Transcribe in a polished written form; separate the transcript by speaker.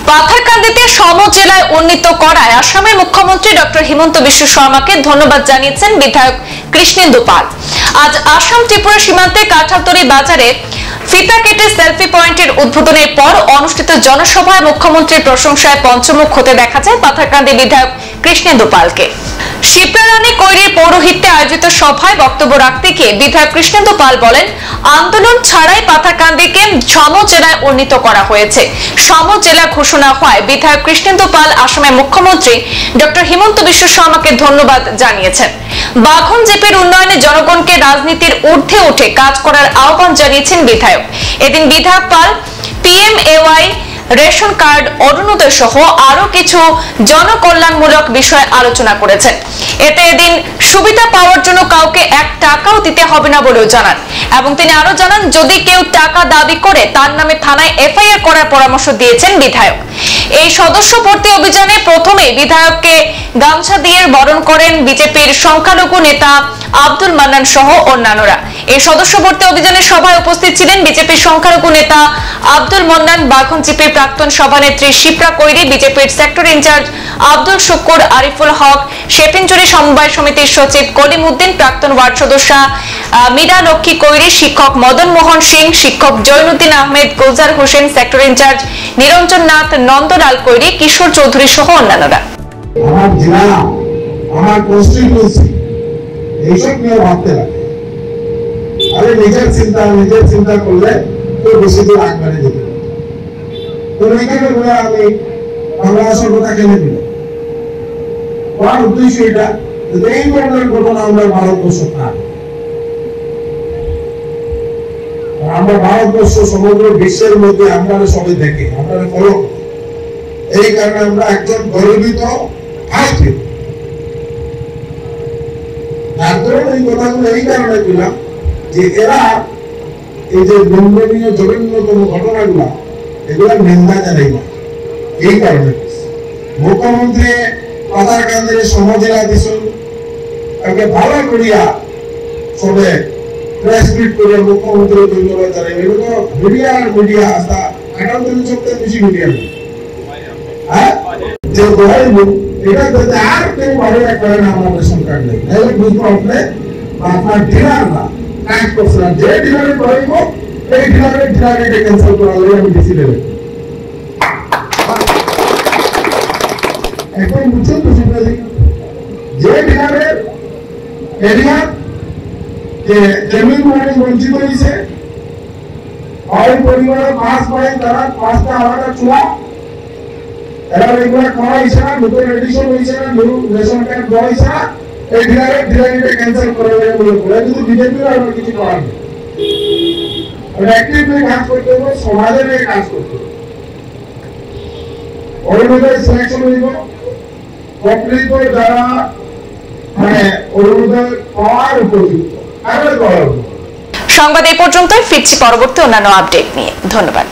Speaker 1: পাথারকান্দিতে সমজেলায় উন্নীত করায় আসামের মুখ্যমন্ত্রী ডক্টর হিমন্ত বিশ্ব শর্মাকে ধন্যবাদ জানিয়েছেন বিধায়ক কৃষ্ণেন্দু পাল। আজ আসাম ত্রিপুরা সীমান্তে কাঁঠালতলী বাজারে ফিতা কেটে সেলফি পয়েন্টের উদ্বোধনের পর অনুষ্ঠিত জনসভায় মুখ্যমন্ত্রীর প্রশংসায় পঞ্চমুখ হতে দেখা যায় পাথারকান্দি বিধায়ক কৃষ্ণেন্দু পালকে। শিপ্রারানী কৈরির পৌরোহিত্যে আয়োজিত সভায় বক্তব্য রাখতে গিয়ে বিধায়ক কৃষ্ণেন্দু পাল বলেন, আন্দোলন ছাড়াই পাথারকান্দিকে সমজেলায় উন্নীত করা হয়েছে। সমজেলা ঘোষণা হয় বিধায়ক কৃষ্ণেন্দু পাল আসামের মুখ্যমন্ত্রী ডক্টর হিমন্ত বিশ্ব শর্মাকে ধন্যবাদ জানিয়েছেন। বাঘন জিপির উন্নয়নে জনগণকে রাজনীতির ঊর্ধ্বে উঠে কাজ করার আহ্বান জানিয়েছেন বিধায়ক। এদিন বিধায়ক পাল PMAY রেশন কার্ড অরুণোদয় সহ আরো কিছু জনকল্যাণমূলক বিষয়ে আলোচনা করেছেন। এতে এদিন সুবিধা পাওয়ার জন্য কাউকে 1 টাকাও দিতে হবে না বলেও জানান এবং তিনি আরো জানান, যদি কেউ টাকা দাবি করে তার নামে থানায় FIR করার পরামর্শ দিয়েছেন বিধায়ক। এই সদস্য ভর্তি অভিযানে প্রথমে বিধায়ককে গামছা দিয়ে বরণ করেন বিজেপির সংখ্যালঘু নেতা আব্দুল মান্নান সহ অন্যান্যরা। এই সদস্য ভর্তি অভিযানের সভায় উপস্থিত ছিলেন বিজেপির সংখ্যালঘু নেতা আব্দুল মান্নান, বাঘন জিপির প্রাক্তন সভানেত্রী শিপ্রা কৈরি, বিজেপির সেক্টর ইনচার্জ আব্দুল শুকুর, আরিফুল হক, শেপিনজুরি সমবায় সমিতির সচিব কলিম উদ্দিন, প্রাক্তন ওয়ার্ড সদস্য মীরা লক্ষ্মী কৈরি, শিক্ষক মদন মোহন সিং, শিক্ষক জৈনুদ্দিন আহমেদ, গুলজার হোসেন, সেক্টর ইনচার্জ নিরঞ্জন নাথ, নন্দলাল কৈরি, কিশোর চৌধুরী সহ অন্যান্যরা।
Speaker 2: আমার জেলা, আমার কনস্টিটিউয়েন্সি এইসব নিয়ে ভাবতে লাগে। আরে নিজের চিন্তা করলে তো বেশি দূর আগ বাড়িয়ে যেতে পারে। তো এইখানে বলে আমি বাংলাদেশের কথা কেনে দিল। আমার উদ্দেশ্য এটা, এই ধরনের ঘটনা আমরা ভারতবর্ষ থাক, আমরা ভারতবর্ষ সমগ্র বিশ্বের মধ্যে আমরা সবাই দেখি, আমরা ফলো। এই কারণে আমরা একজন গর্বিত আইটি। তার ধরুন এই কথাগুলো এই কারণে দিলাম যে এরা এই যে নিন্দনীয় জঘন্যতম ঘটনাগুলো এগুলো নিন্দা জানাই না। এই কারণে মুখ্যমন্ত্রী পাথারকান্দির সমজেলা দিছুন তাকে ভালো করিয়া সবে প্রেস মিট করে মুখ্যমন্ত্রী ধন্যবাদ জানাই। এগুলো মিডিয়া আস্থা কাঁঠালতলী সবচেয়ে বেশি মিডিয়া হ্যাঁ যে দোহাইব এটা যাতে আর কেউ বাড়ি করে না আমার রেশন কার্ড নেই, তাহলে বুঝবো আপনি আপনার ডিলার না কাজ করছে না। যে ডিলারে করাইব এই ডিলারে ক্যান্সেল করা লাগে আমি ডিসি দেবে। এখন বুঝছেন তো শিবরাজি, যে ডিলারের এরিয়া যে জমিন মানে বঞ্চিত হয়েছে, ওই পরিবারের 5 ভাই তারা 5টা আলাদা চুলা, এরা রেগুলার করা হয়েছে না, নতুন এডিশন হয়েছে না, নিউ রেশন কার্ড দেওয়া হয়েছে না, এই ডিলারে ক্যান্সেল করে দেবে বলে করে কিন্তু বিজেপির আর কিছু করার নেই। অ্যাক্টিভলি কাজ করতে হবে, সমাজের নিয়ে কাজ করতে হবে। অরুণোদয় সিলেকশন হইব, প্রকৃত যারা মানে অরুণোদয় পাওয়ার উপযুক্ত তাহলে করা হবে।
Speaker 1: সংবাদ এই পর্যন্তই, ফিরছি পরবর্তী অন্যান্য আপডেট নিয়ে। ধন্যবাদ।